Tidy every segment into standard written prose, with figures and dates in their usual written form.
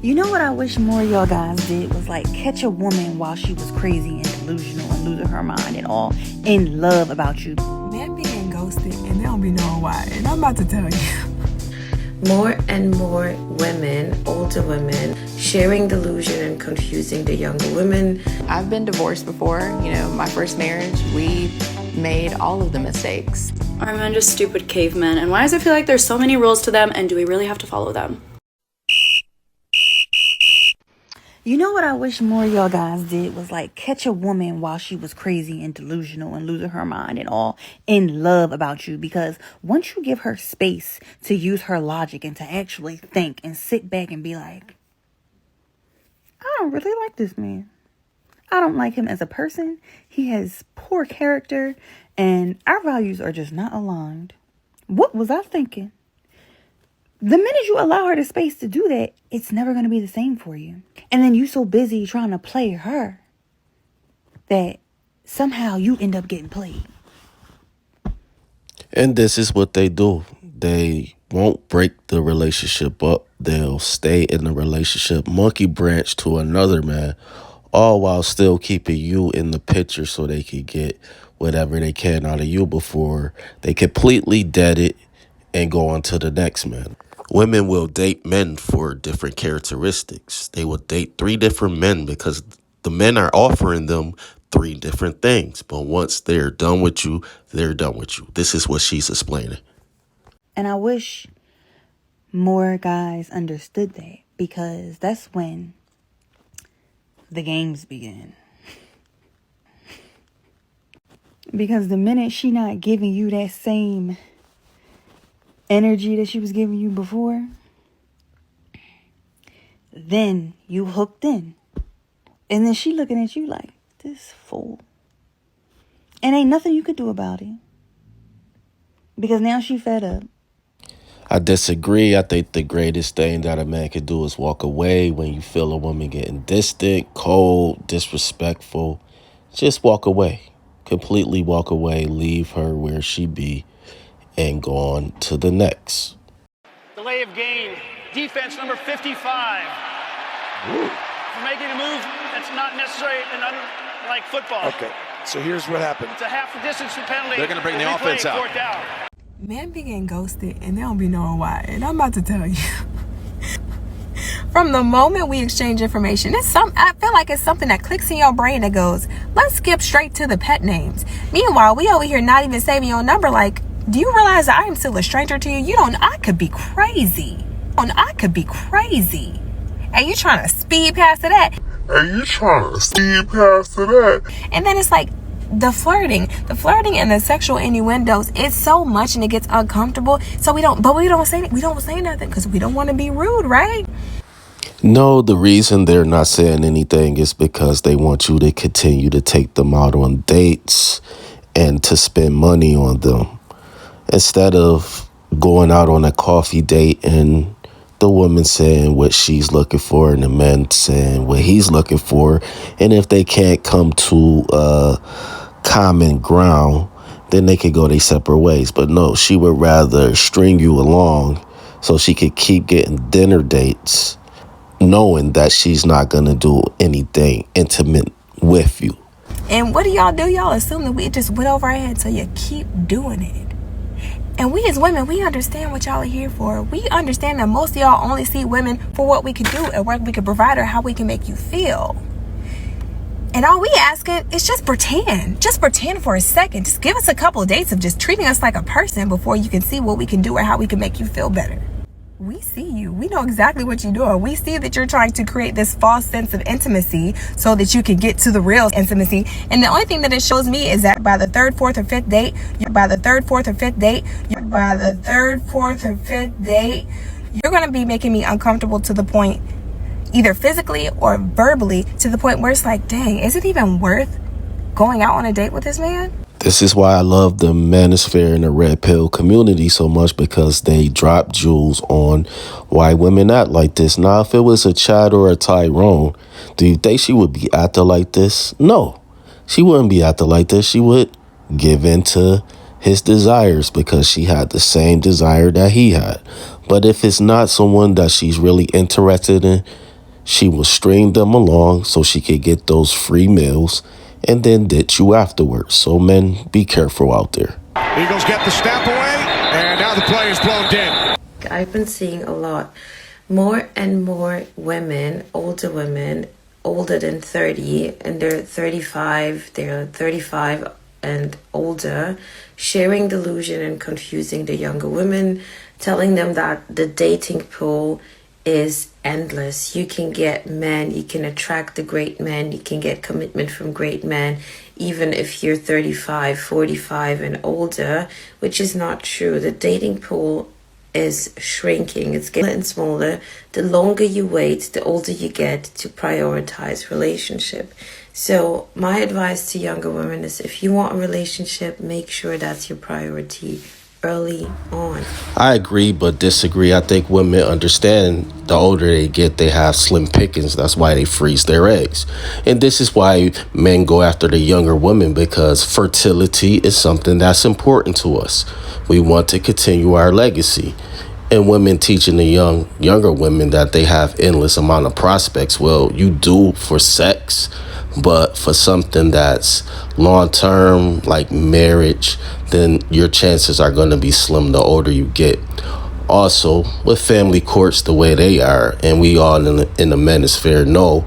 You know what I wish more of y'all guys did was like catch a woman while she was crazy and delusional and losing her mind and all in love about you. Men being ghosted and they don't be knowing why. And I'm about to tell you. More and more women, older women, sharing delusion and confusing the younger women. I've been divorced before. My first marriage, we made all of the mistakes. Are men just stupid cavemen? And why does it feel like there's so many rules to them, and do we really have to follow them? You know what I wish more of y'all guys did was like catch a woman while she was crazy and delusional and losing her mind and all in love about you. Because once you give her space to use her logic and to actually think and sit back and be like, I don't really like this man. I don't like him as a person. He has poor character and our values are just not aligned. What was I thinking? The minute you allow her the space to do that, it's never going to be the same for you. And then you so busy trying to play her that somehow you end up getting played. And this is what they do. They won't break the relationship up. They'll stay in the relationship, monkey branch to another man, all while still keeping you in the picture so they can get whatever they can out of you before they completely dead it and go on to the next man. Women will date men for different characteristics. They will date 3 different men because the men are offering them 3 different things. But once they're done with you, they're done with you. This is what she's explaining. And I wish more guys understood that, because that's when the games begin. Because the minute she not giving you that same energy that she was giving you before, then you hooked in. And then she looking at you like, this fool. And ain't nothing you could do about it. Because now she fed up. I disagree. I think the greatest thing that a man can do is walk away when you feel a woman getting distant, cold, disrespectful. Just walk away. Completely walk away. Leave her where she be and go on to the next. Delay of game. Defense number 55. Making a move that's not necessary and like football. Okay, so here's what happened. It's a half the distance penalty. They're going to bring the offense out. Men be getting ghosted and they don't be knowing why. And I'm about to tell you. From the moment we exchange information, I feel like it's something that clicks in your brain that goes, let's skip straight to the pet names. Meanwhile, we over here not even saving your number. Like, do you realize that I am still a stranger to you? I could be crazy. And you trying to speed past to that. And then it's like the flirting and the sexual innuendos. It's so much and it gets uncomfortable. So we don't say nothing because we don't want to be rude, right? No, the reason they're not saying anything is because they want you to continue to take them out on dates and to spend money on them, instead of going out on a coffee date and the woman saying what she's looking for and the man saying what he's looking for. And if they can't come to common ground, then they could go their separate ways. But no, she would rather string you along so she could keep getting dinner dates, knowing that she's not going to do anything intimate with you. And what do? Y'all assume that we just went over our head, so you keep doing it. And we as women, we understand what y'all are here for. We understand that most of y'all only see women for what we can do and what we can provide or how we can make you feel. And all we asking is just pretend. Just pretend for a second. Just give us a couple of dates of just treating us like a person before you can see what we can do or how we can make you feel better. We see you. We know exactly what you're doing. We see that you're trying to create this false sense of intimacy so that you can get to the real intimacy. And the only thing that it shows me is that by the 3rd, 4th, or 5th date, you're going to be making me uncomfortable to the point, either physically or verbally, to the point where it's like, dang, is it even worth going out on a date with this man? This is why I love the manosphere and the red pill community so much, because they drop jewels on why women act like this. Now, if it was a Chad or a Tyrone, do you think she would be acting like this? No, she wouldn't be acting like this. She would give in to his desires because she had the same desire that he had. But if it's not someone that she's really interested in, She will string them along so she could get those free meals and then ditch you afterwards. So men, be careful out there. Eagles get the snap away, and now the play is blown dead. I've been seeing a lot. More and more women, older than 30, and they're 35 and older, sharing delusion and confusing the younger women, telling them that the dating pool is endless. You can get men, you can attract the great men, you can get commitment from great men, even if you're 35, 45 and older, which is not true. The dating pool is shrinking. It's getting smaller. The longer you wait, the older you get to prioritize relationship. So my advice to younger women is, if you want a relationship, make sure that's your priority early on. I agree but disagree. I think women understand the older they get, they have slim pickings. That's why they freeze their eggs. And this is why men go after the younger women, because fertility is something that's important to us. We want to continue our legacy. And women teaching the younger women that they have endless amount of prospects. Well, you do for sex, but for something that's long-term, like marriage, then your chances are going to be slim the older you get. Also, with family courts the way they are, and we all in the manosphere know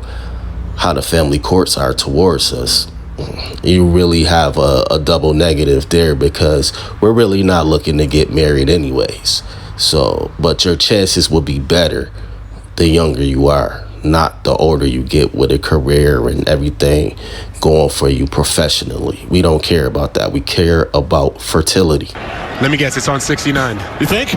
how the family courts are towards us, you really have a double negative there, because we're really not looking to get married anyways. So, but your chances will be better the younger you are, not the older you get, with a career and everything going for you professionally. We don't care about that. We care about fertility. Let me guess, it's on 69. You think?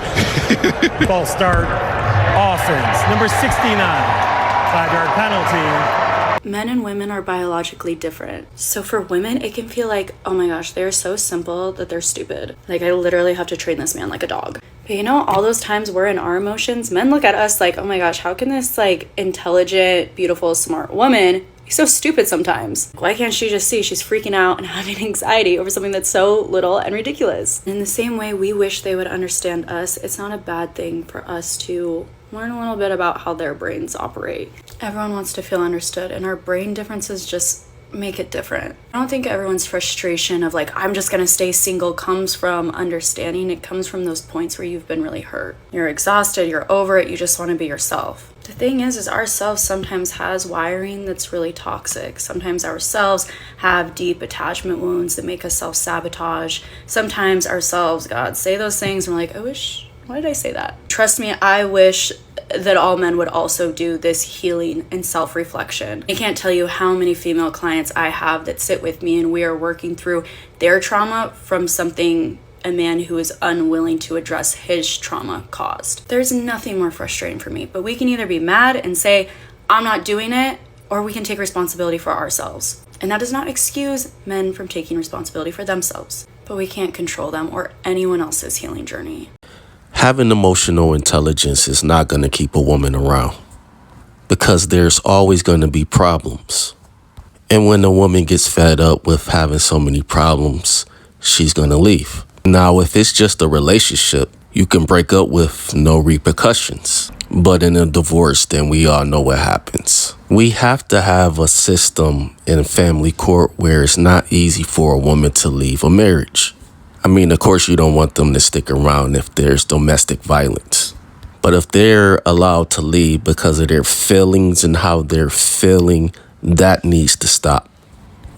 False start. Offense. Number 69. 5-yard penalty. Men and women are biologically different. So for women, it can feel like, oh my gosh, they're so simple that they're stupid. Like, I literally have to train this man like a dog. But you know, all those times we're in our emotions, men look at us like, oh my gosh, how can this like intelligent, beautiful, smart woman be so stupid sometimes? Why can't she just see she's freaking out and having anxiety over something that's so little and ridiculous? In the same way we wish they would understand us, it's not a bad thing for us to learn a little bit about how their brains operate. Everyone wants to feel understood, and our brain differences just make it different. I don't think everyone's frustration of like, I'm just gonna stay single, comes from understanding. It comes from those points where you've been really hurt. You're exhausted, you're over it, you just wanna be yourself. The thing is ourselves sometimes has wiring that's really toxic. Sometimes ourselves have deep attachment wounds that make us self-sabotage. Sometimes ourselves, God, say those things and we're like, why did I say that? Trust me, I wish that all men would also do this healing and self-reflection. I can't tell you how many female clients I have that sit with me and we are working through their trauma from something a man who is unwilling to address his trauma caused. There's nothing more frustrating for me, but we can either be mad and say, I'm not doing it, or we can take responsibility for ourselves. And that does not excuse men from taking responsibility for themselves, but we can't control them or anyone else's healing journey. Having emotional intelligence is not going to keep a woman around, because there's always going to be problems. And when a woman gets fed up with having so many problems, she's going to leave. Now, if it's just a relationship, you can break up with no repercussions. But in a divorce, then we all know what happens. We have to have a system in family court where it's not easy for a woman to leave a marriage. I mean, of course, you don't want them to stick around if there's domestic violence. But if they're allowed to leave because of their feelings and how they're feeling, that needs to stop.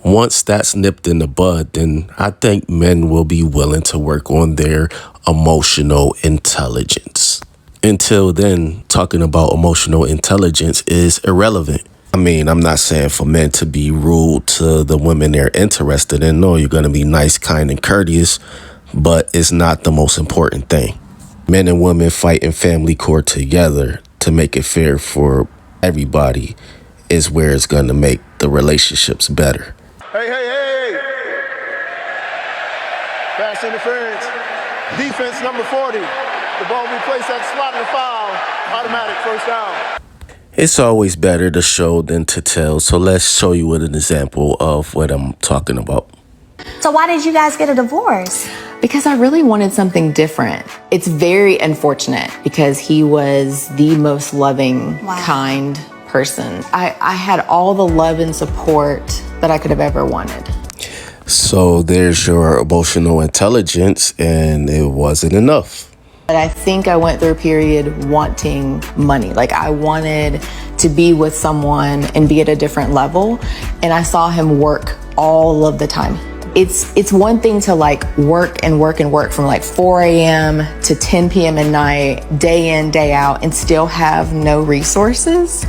Once that's nipped in the bud, then I think men will be willing to work on their emotional intelligence. Until then, talking about emotional intelligence is irrelevant. I mean, I'm not saying for men to be rude to the women they're interested in. No, you're going to be nice, kind, and courteous, but it's not the most important thing. Men and women fight in family court together to make it fair for everybody is where it's going to make the relationships better. Hey. Pass interference. Defense number 40. The ball will be placed at the slot of the foul. Automatic first down. It's always better to show than to tell, so let's show you an example of what I'm talking about. So why did you guys get a divorce? Because I really wanted something different. It's very unfortunate because he was the most loving, kind person. I had all the love and support that I could have ever wanted. So there's your emotional intelligence, and it wasn't enough. But I think I went through a period wanting money. Like I wanted to be with someone and be at a different level. And I saw him work all of the time. It's one thing to like work from like 4 a.m. to 10 p.m. at night, day in, day out, and still have no resources.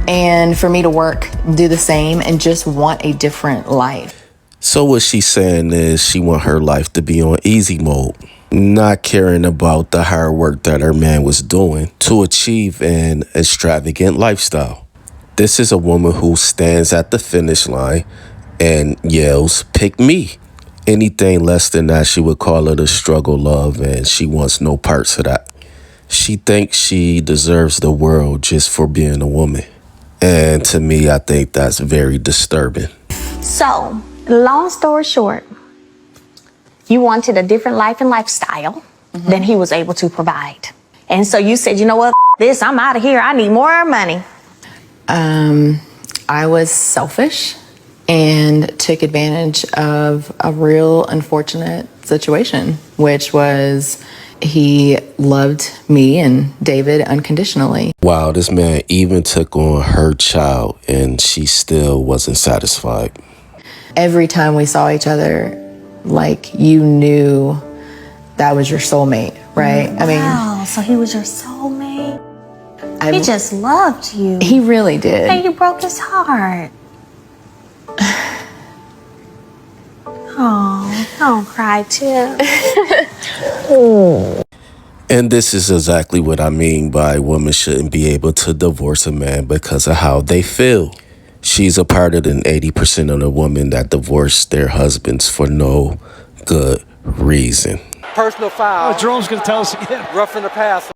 And for me to work, do the same, and just want a different life. So what she's saying is she want her life to be on easy mode, not caring about the hard work that her man was doing to achieve an extravagant lifestyle. This is a woman who stands at the finish line and yells, "Pick me." Anything less than that, she would call it a struggle love, and she wants no parts of that. She thinks she deserves the world just for being a woman. And to me, I think that's very disturbing. So, long story short, you wanted a different life and lifestyle than he was able to provide. And so you said, you know what, this, I'm out of here. I need more money. I was selfish and took advantage of a real unfortunate situation, which was he loved me and David unconditionally. Wow, this man even took on her child, and she still wasn't satisfied. Every time we saw each other, like you knew that was your soulmate, right? Wow, so he was your soulmate. He just loved you. He really did. And you broke his heart. Oh, don't cry, Tim. And this is exactly what I mean by women shouldn't be able to divorce a man because of how they feel. She's a part of the 80% of the women that divorce their husbands for no good reason. Personal foul. Jerome's going to tell us again. Roughing the pass.